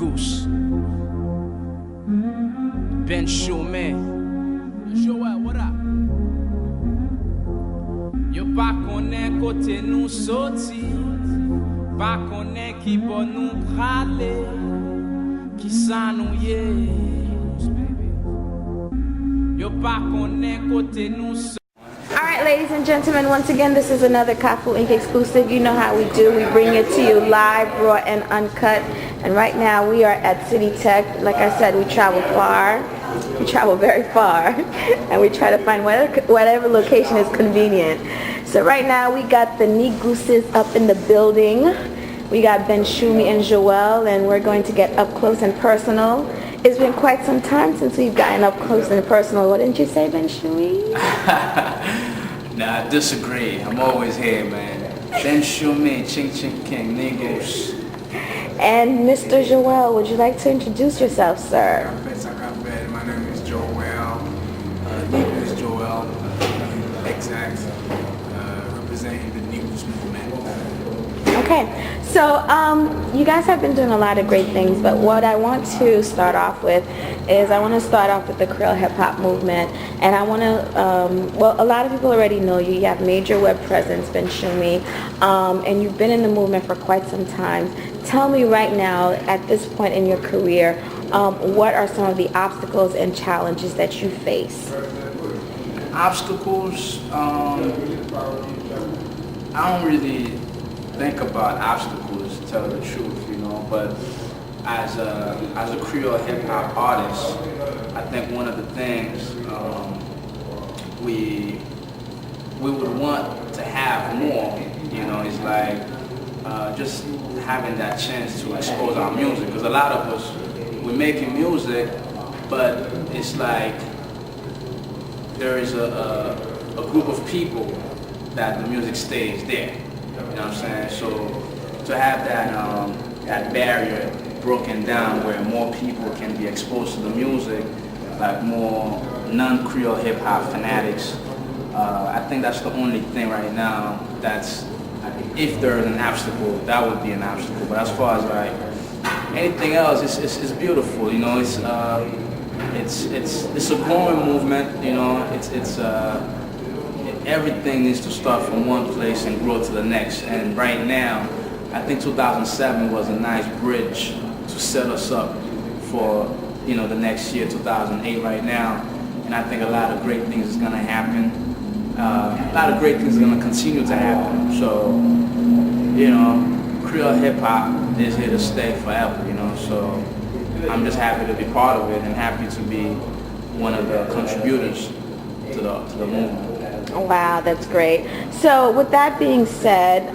Goose. Bennchoumy. Johwell, what up? Yo pa konen kote nou soti, pa konen ki bon nou prale, ki sa nou ye. Yo pa konen kote nou soti. Alright, ladies and gentlemen, once again, this is another Kafouinc exclusive. You know how we do. We bring it to you live, raw, and uncut. And right now, we are at City Tech. Like I said, we travel far. We travel very far. And we try to find whatever location is convenient. So right now, we got the Gooses up in the building. We got Bennchoumy and Johwell, and we're going to get up close and personal. It's been quite some time since we've gotten up close and personal. What didn't you say, Bennchoumy? Nah, I disagree. I'm always here, man. Bennchoumy, Ching Ching King, Niggas. And Mr. Johwell, would you like to introduce yourself, sir? My name is Johwell. Name is Johwell. Exact. Representing the Negroes movement. Okay, so you guys have been doing a lot of great things, but what I want to start off with is I want to start off with the Creole Hip-Hop Movement, and I want to, well, a lot of people already know you. You have major web presence, Bennchoumy, and you've been in the movement for quite some time. Tell me right now, at this point in your career, what are some of the obstacles and challenges that you face? Obstacles, I don't really think about obstacles, to tell the truth, you know, but as a Creole hip-hop artist, I think one of the things we would want to have more, you know, is like just having that chance to expose our music, because a lot of us, we're making music, but it's like there is a group of people that the music stays there. You know what I'm saying? So to have that that barrier broken down where more people can be exposed to the music, like more non-Creole hip-hop fanatics, I think that's the only thing right now that's, if there is an obstacle, that would be an obstacle. But as far as like anything else, it's beautiful. You know, it's a growing movement. You know, everything needs to start from one place and grow to the next. And right now, I think 2007 was a nice bridge to set us up for, you know, the next year, 2008 right now. And I think a lot of great things is going to happen. A lot of great things are going to continue to happen. So, you know, Creole hip-hop is here to stay forever, you know. So I'm just happy to be part of it and happy to be one of the contributors to the movement. Wow, that's great. So with that being said,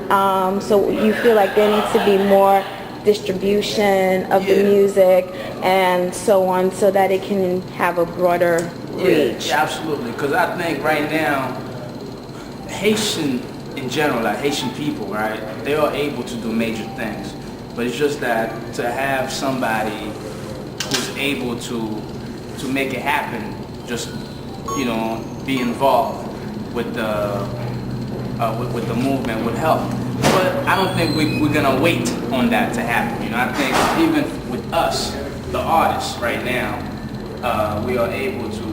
so you feel like there needs to be more distribution of the music and so on, so that it can have a broader reach? Yeah, absolutely. Because I think right now, Haitian in general, like Haitian people, right, they are able to do major things. But it's just that to have somebody who's able to make it happen, just, you know, be involved with the movement would help. But I don't think we're gonna wait on that to happen. You know, I think even with us, the artists right now, we are able to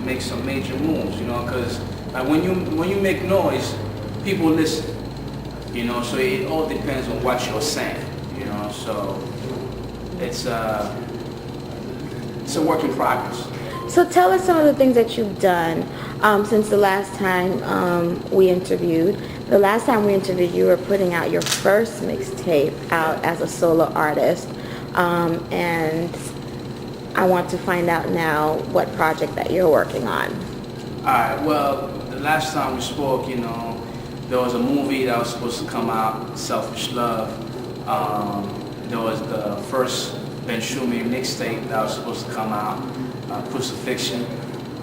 make some major moves. You know, because when you make noise, people listen. You know, so it all depends on what you're saying. You know, so it's a work in progress. So tell us some of the things that you've done since the last time we interviewed. The last time we interviewed, you were putting out your first mixtape out as a solo artist. And I want to find out now what project that you're working on. Alright, well, the last time we spoke, you know, there was a movie that was supposed to come out, Selfish Love. There was the first Bennchoumy mixtape that was supposed to come out, Crucifixion.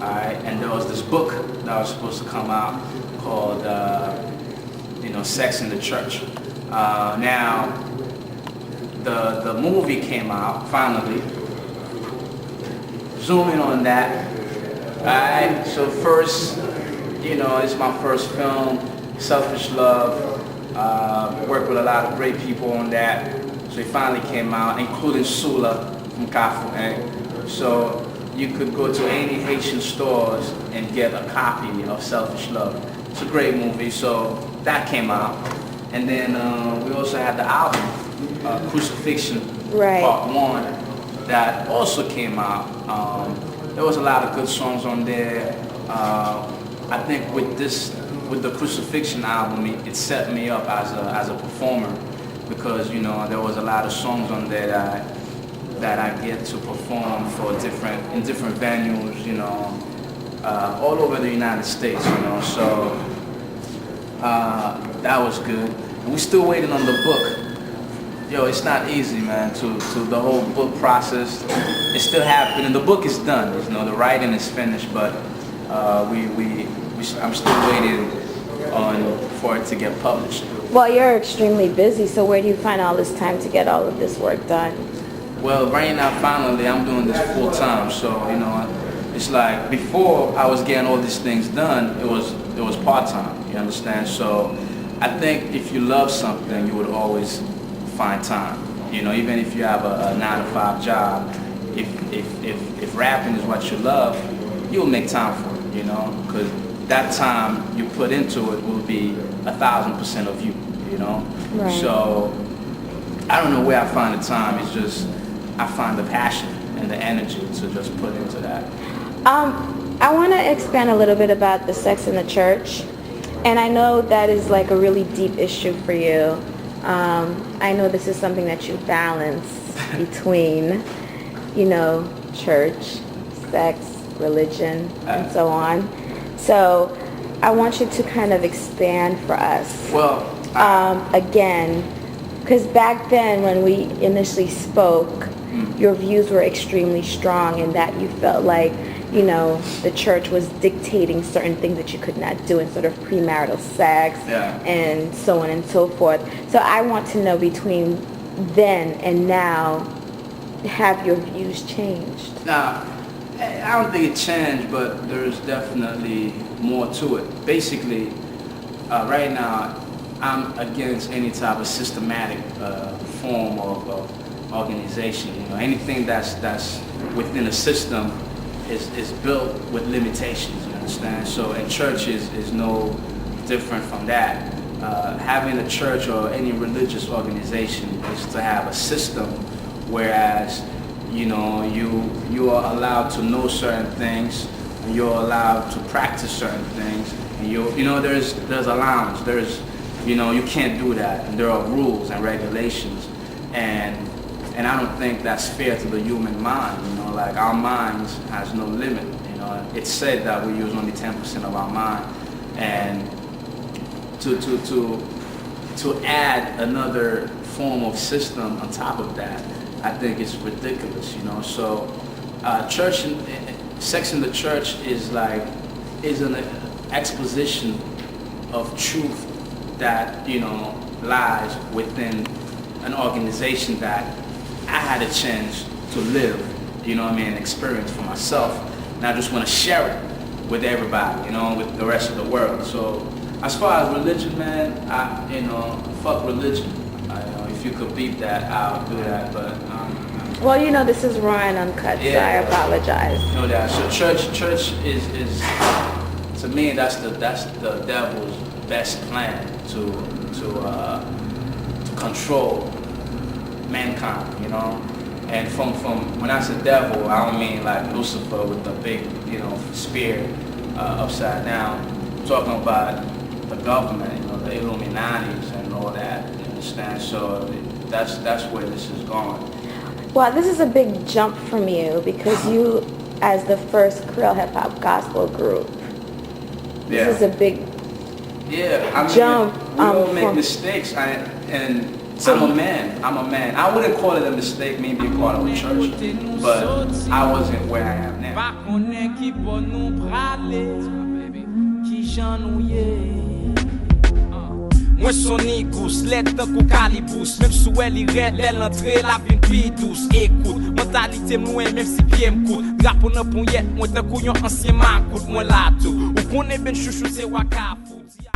Alright, and there was this book that was supposed to come out called, you know, Sex in the Church. Now, the movie came out finally. Zoom in on that. Alright, so first, you know, it's my first film, Selfish Love. Worked with a lot of great people on that. So it finally came out, including Sula from Kafouinc. So you could go to any Haitian stores and get a copy of Selfish Love. It's a great movie, so that came out. And then we also had the album, Crucifixion Part 1, that also came out. There was a lot of good songs on there. I think with the Crucifixion album, it set me up as a performer, because there was a lot of songs on there that I get to perform for in different venues, all over the United States, So that was good. And we're still waiting on the book. Yo, it's not easy, man, to the whole book process. It's still happening. The book is done, the writing is finished, but I'm still waiting for it to get published. Well, you're extremely busy, so where do you find all this time to get all of this work done? Well, right now, finally, I'm doing this full time, so it's like before I was getting all these things done, it was part time. You understand? So I think if you love something, you would always find time. Even if you have a 9-to-5 job, if rapping is what you love, you'll make time for it. Because that time you put into it will be 1,000% of you. Right. So I don't know where I find the time. It's just I find the passion and the energy to just put into that. I want to expand a little bit about the sex in the church, and I know that is like a really deep issue for you. I know this is something that you balance between, church, sex, religion, and so on. So I want you to kind of expand for us. Well, again, because back then when we initially spoke, your views were extremely strong in that you felt like, the church was dictating certain things that you could not do in sort of premarital sex and so on and so forth. So I want to know, between then and now, have your views changed? Now, I don't think it changed, but there's definitely more to it. Basically, right now, I'm against any type of systematic form of organization. Anything that's within a system is built with limitations. You understand? So, and church is no different from that. Having a church or any religious organization is to have a system, whereas you are allowed to know certain things, and you're allowed to practice certain things, and there's allowance. You can't do that, and there are rules and regulations, and I don't think that's fair to the human mind. Like, our minds has no limit. It's said that we use only 10% of our mind, and to add another form of system on top of that, I think it's ridiculous. So sex in the church is an exposition of truth that lies within an organization that I had a chance to live, and experience for myself, and I just want to share it with everybody, with the rest of the world. So as far as religion, man, fuck religion. If you could beat that, I'll do that, but well, this is raw and uncut, so I apologize. That. So church is to me, that's the devil's best plan to control mankind, And from when I say devil, I don't mean like Lucifer with the big, spear upside down. I'm talking about the government, the Illuminatis and all that. You understand? So that's where this is going. Well, this is a big jump from you, because you, as the first Creole Hip-Hop gospel group, this is a big jump. We all make mistakes, I'm a man. I wouldn't call it a mistake, me being part of a church, but I wasn't where I am now. Moi son égouse, l'aide d'un coup calibous. Même sous elle irait, elle l'entrée, la vie plus douce. Écoute, mentalité moins, même si pied m'coute. Drapeau dans ponyette, moi d'un couillon ancien m'acoute. Moi là tout, ou qu'on est ben chouchou, c'est Kafou.